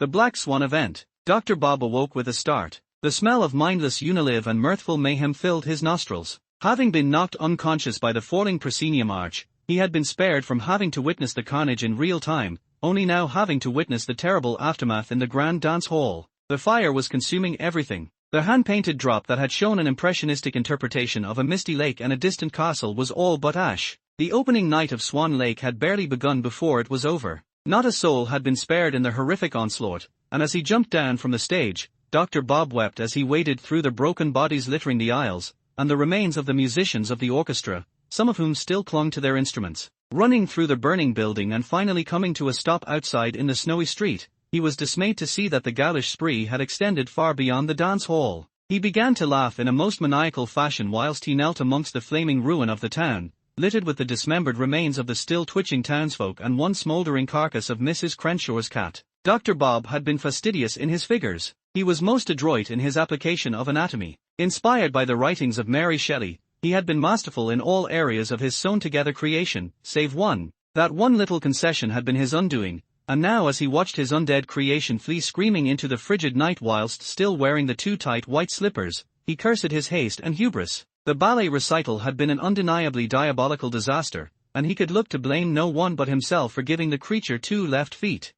The Black Swan event. Dr. Bob awoke with a start. The smell of mindless Unilever and mirthful mayhem filled his nostrils. Having been knocked unconscious by the falling proscenium arch, he had been spared from having to witness the carnage in real time, only now having to witness the terrible aftermath in the grand dance hall. The fire was consuming everything. The hand-painted drop that had shown an impressionistic interpretation of a misty lake and a distant castle was all but ash. The opening night of Swan Lake had barely begun before it was over. Not a soul had been spared in the horrific onslaught, and as he jumped down from the stage, Dr. Bob wept as he waded through the broken bodies littering the aisles, and the remains of the musicians of the orchestra, some of whom still clung to their instruments. Running through the burning building and finally coming to a stop outside in the snowy street, he was dismayed to see that the gaulish spree had extended far beyond the dance hall. He began to laugh in a most maniacal fashion whilst he knelt amongst the flaming ruin of the town, littered with the dismembered remains of the still twitching townsfolk and one smouldering carcass of Mrs. Crenshaw's cat. Dr. Bob had been fastidious in his figures. He was most adroit in his application of anatomy. Inspired by the writings of Mary Shelley, he had been masterful in all areas of his sewn-together creation, save one. That one little concession had been his undoing, and now as he watched his undead creation flee screaming into the frigid night whilst still wearing the too tight white slippers, he cursed his haste and hubris. The ballet recital had been an undeniably diabolical disaster, and he could look to blame no one but himself for giving the creature 2 left feet.